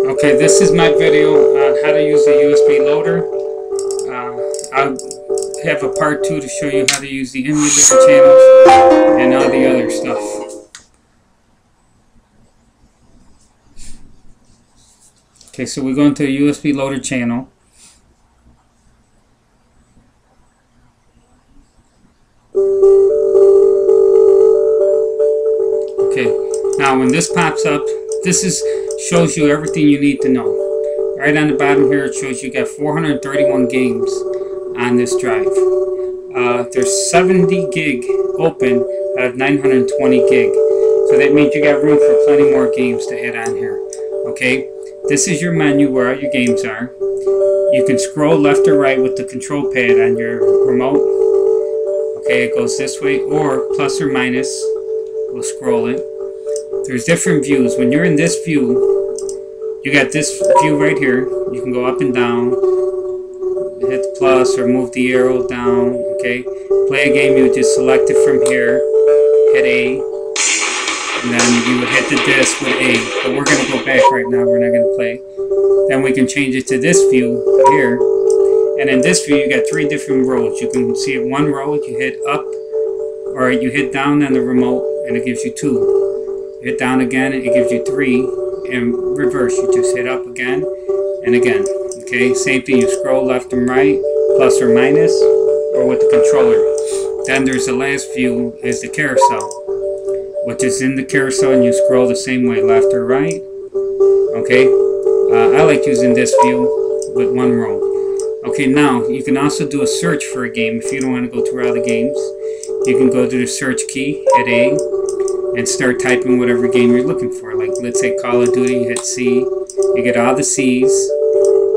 Okay, this is my video on how to use a USB loader. I'll have a part 2 to show you how to use the emulator channels and all the other stuff. Okay, so we go into a USB loader channel. Okay, now when this pops up, this shows you everything you need to know. Right on the bottom here, it shows you got 431 games on this drive. There's 70 gig open out of 920 gig. So that means you got room for plenty more games to add on here. Okay, this is your menu where all your games are. You can scroll left or right with the control pad on your remote. Okay, it goes this way, or plus or minus will scroll it. There's different views. When you're in this view, you got this view right here. You can go up and down, hit the plus or move the arrow down. Okay, play a game, you would just select it from here, hit A, and then you would hit the disc with A. But we're going to go back right now, we're not going to play. Then we can change it to this view here, and in this view you got 3 different rows. You can see it one row, you hit up, or you hit down on the remote and it gives you 2. Hit down again, it gives you 3, and reverse, you just hit up again and again. Okay, same thing, you scroll left and right, plus or minus, or with the controller. Then there's the last view, is the carousel, which is in the carousel, and you scroll the same way, left or right. Okay, I like using this view with one row. Okay, now you can also do a search for a game if you don't want to go through all the games. You can go to the search key, hit A, and start typing whatever game you're looking for. Like, let's say Call of Duty, you hit C, you get all the C's,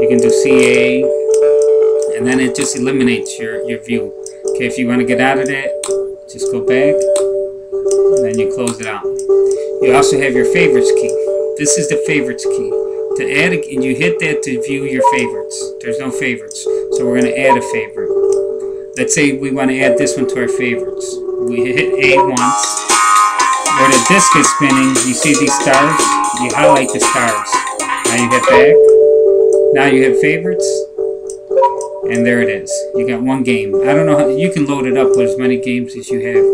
you can do CA, and then it just eliminates your view. Okay, if you want to get out of that, just go back, and then you close it out. You also have your favorites key. This is the favorites key. To add and you hit that to view your favorites. There's no favorites, so we're going to add a favorite. Let's say we want to add this one to our favorites. We hit A once. Where the disc is spinning, you see these stars? You highlight the stars. Now you hit back. Now you hit favorites. And there it is. You got one game. I don't know how you can load it up with as many games as you have.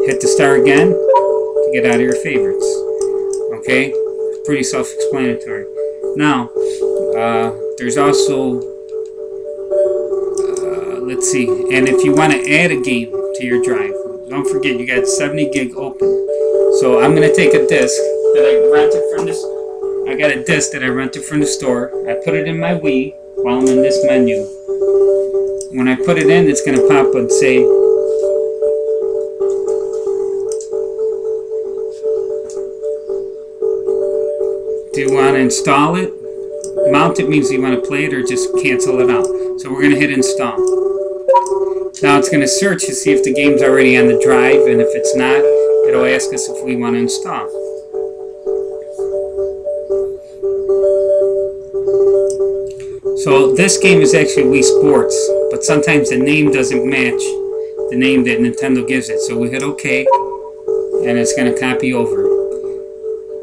Hit the star again to get out of your favorites. Okay? Pretty self-explanatory. Now, there's also, let's see, and if you want to add a game to your drive, don't forget you got 70 gig open. So I'm going to take a disc that I rented from this. I got a disc that I rented from the store. I put it in my Wii while I'm in this menu. When I put it in, it's going to pop and say, do you want to install it? Mount it means you want to play it or just cancel it out. So we're going to hit install. Now it's going to search to see if the game's already on the drive, and if it's not, it'll ask us if we want to install. So this game is actually Wii Sports, but sometimes the name doesn't match the name that Nintendo gives it. So we hit OK, and it's going to copy over.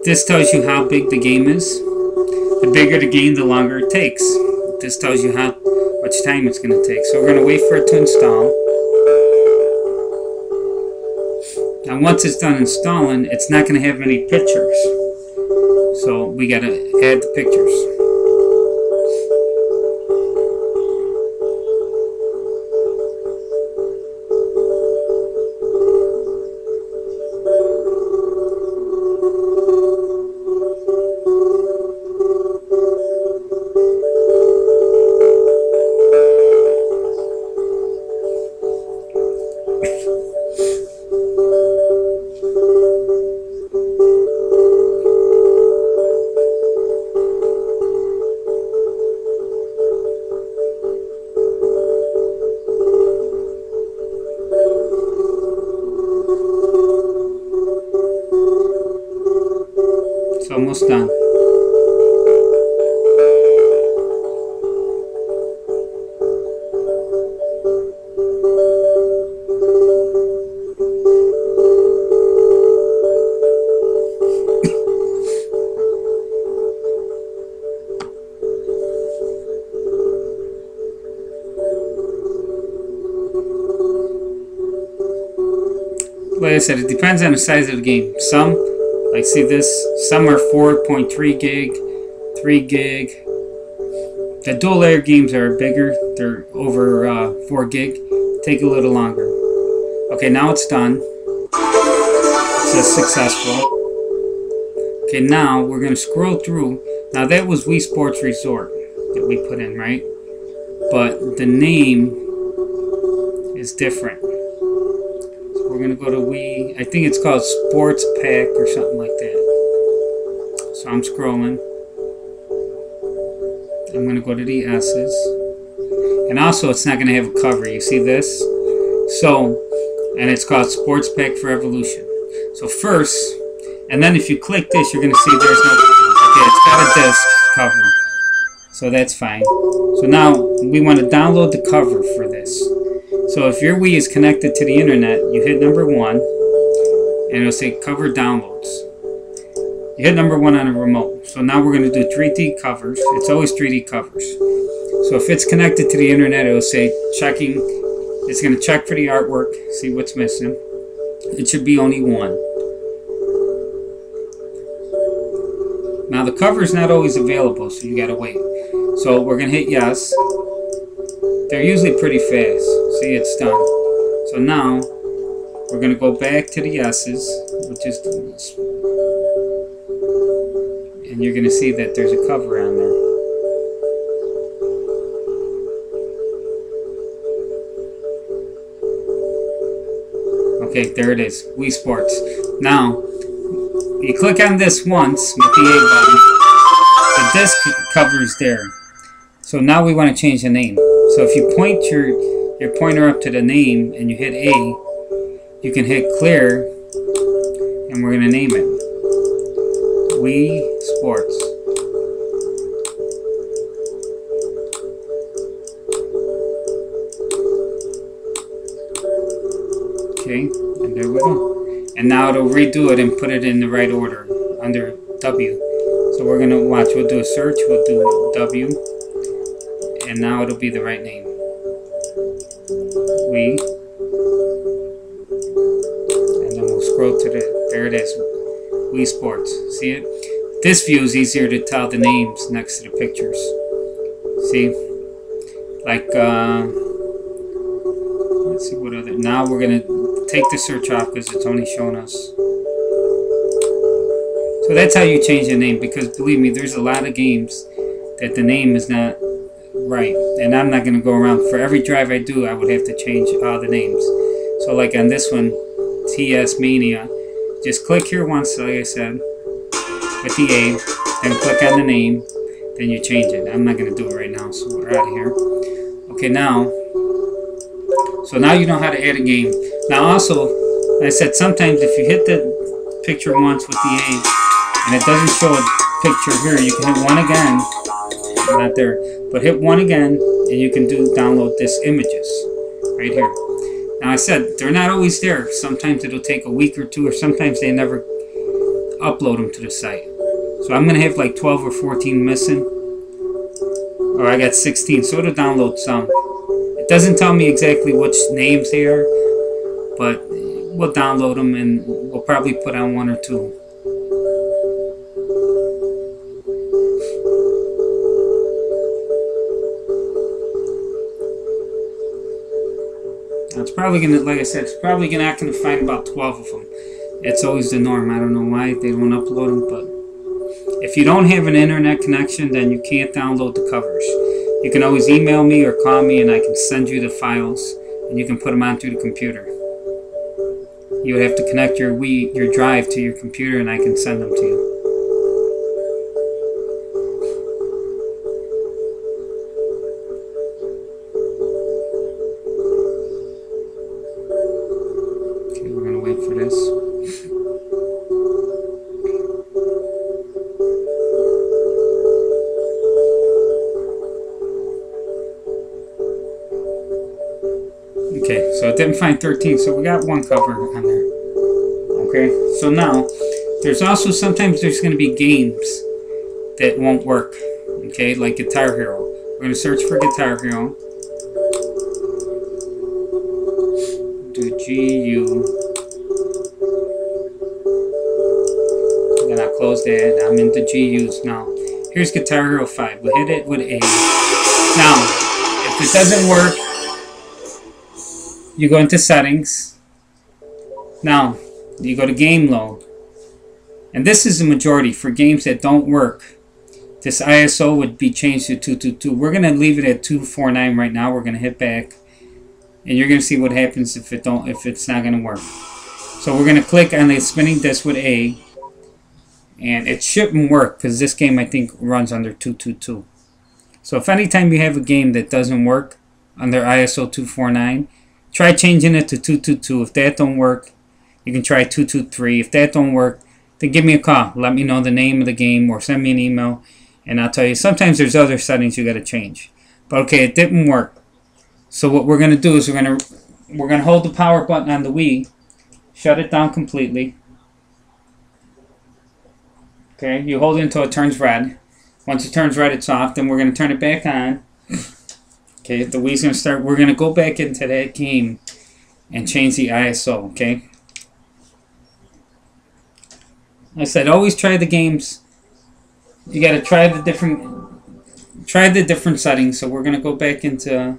This tells you how big the game is. The bigger the game, the longer it takes. This tells you how much time it's going to take. So we're going to wait for it to install. Now once it's done installing, it's not going to have any pictures. So we got to add the pictures. It's almost done. like I said, it depends on the size of the game. Some, like see this, some are 4.3 gig, 3 gig. The dual layer games are bigger. They're over 4 gig. Take a little longer. Okay, now it's done. It says successful. Okay, now we're going to scroll through. Now that was Wii Sports Resort that we put in, right? But the name is different. So we're going to go to Wii. I think it's called Sports Pack or something like that. So I'm scrolling. I'm going to go to the S's. And also it's not going to have a cover. You see this? So, and it's called Sports Pack for Evolution. So first, and then if you click this, you're going to see there's no, okay, it's got a disc cover. So that's fine. So now we want to download the cover for this. So if your Wii is connected to the internet, you hit number 1 and it'll say cover downloads. You hit number 1 on a remote. So now we're going to do 3D covers. It's always 3D covers. So if it's connected to the internet, it'll say checking. It's going to check for the artwork, see what's missing. It should be only 1. Now the cover is not always available, so you got to wait. So we're going to hit yes. They're usually pretty fast. See, it's done. So now we're going to go back to the S's, which is, and you're going to see that there's a cover on there. Okay, there it is, Wii Sports. Now, you click on this once with the A button, the disc cover is there. So now we want to change the name. So if you point your pointer up to the name and you hit A, you can hit clear, and we're going to name it Wii Sports. Okay, and there we go. And now it'll redo it and put it in the right order under W. So we're going to watch, we'll do a search, we'll do W, and now it'll be the right name. Wii. And then we'll scroll to the, there it is, Wii Sports. See it? This view is easier to tell the names next to the pictures. See? Like, let's see what other, now we're going to take the search off because it's only showing us. So that's how you change the name, because believe me, there's a lot of games that the name is not right, and I'm not going to go around. For every drive I do, I would have to change all the names. So like on this one, TS Mania, just click here once, like I said, with the A, then click on the name, then you change it. I'm not going to do it right now, so we're out of here. Okay, now, so now you know how to add a game. Now also, like I said, sometimes if you hit the picture once with the A and it doesn't show a picture here, you can hit 1 again. Not there, but hit 1 again and you can download this images right here. Now I said they're not always there. Sometimes it'll take a week or 2, or sometimes they never upload them to the site. So I'm gonna have like 12 or 14 missing, or I got 16, so it'll download some. It doesn't tell me exactly which names they are, but we'll download them and we'll probably put on 1 or 2. Now it's probably gonna, like I said, it's probably not gonna find about 12 of them. It's always the norm. I don't know why they don't upload them, but if you don't have an internet connection, then you can't download the covers. You can always email me or call me and I can send you the files and you can put them onto the computer. You would have to connect your drive to your computer and I can send them to you. Okay, we're going to wait for this. Okay, so it didn't find 13, so we got 1 cover on there. Okay, so now, there's also sometimes there's going to be games that won't work. Okay, like Guitar Hero. We're going to search for Guitar Hero. Do GU Then I'll close that. I'm into GUs now. Here's Guitar Hero 5. We'll hit it with A. Now, if it doesn't work, you go into settings. Now, you go to game load. And this is the majority for games that don't work. This ISO would be changed to 222. We're going to leave it at 249 right now. We're going to hit back. And you're going to see what happens if it's not going to work. So we're going to click on the spinning disc with A. And it shouldn't work because this game I think runs under 222. So if anytime you have a game that doesn't work under ISO 249, try changing it to 222. If that don't work, you can try 223. If that don't work, then give me a call. Let me know the name of the game or send me an email and I'll tell you. Sometimes there's other settings you got to change. But okay, it didn't work. So what we're going to do is we're going to hold the power button on the Wii, shut it down completely. Okay, you hold it until it turns red. Once it turns red, it's off. Then we're going to turn it back on. Okay, the Wii's going to start. We're going to go back into that game and change the ISO, okay? I said always try the games. You got to try the different settings. So we're going to go back into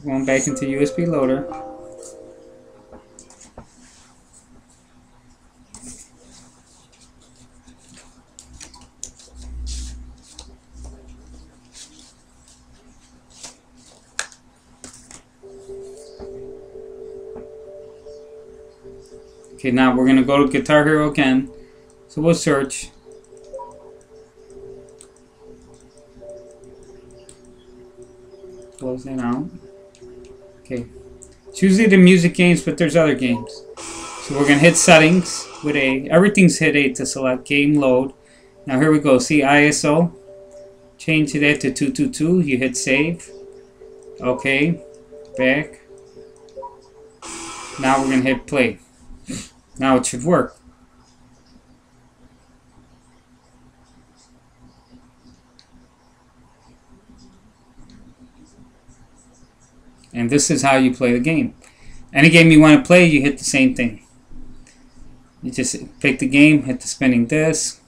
USB loader. Okay, now we're going to go to Guitar Hero again. So we'll search. Close that out. Okay. It's usually the music games, but there's other games. So we're going to hit settings with A. Everything's hit A to select game load. Now here we go. See ISO. Change that to 222. You hit save. Okay. Back. Now we're going to hit play. Now it should work. And this is how you play the game. Any game you want to play, you hit the same thing. You just pick the game, hit the spinning disc.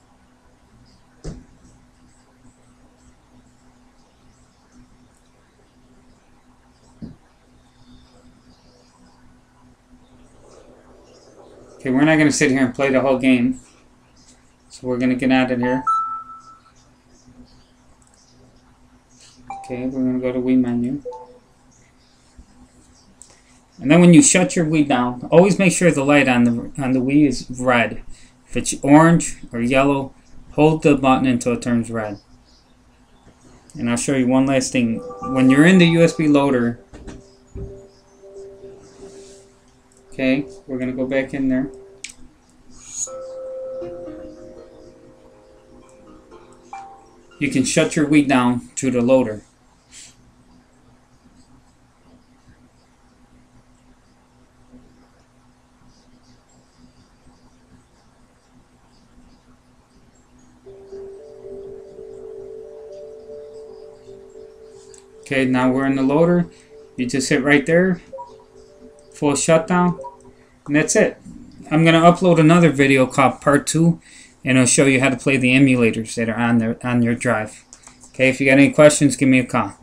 Okay, we're not going to sit here and play the whole game. So we're going to get out of here. Okay, we're going to go to Wii menu. And then when you shut your Wii down, always make sure the light on the Wii is red. If it's orange or yellow, hold the button until it turns red. And I'll show you one last thing. When you're in the USB loader, okay, we're going to go back in there. You can shut your Wii down through the loader. Okay, now we're in the loader. You just hit right there. Full shutdown. And that's it. I'm going to upload another video called Part 2. And it'll show you how to play the emulators that are on your drive. Okay, if you got any questions, give me a call.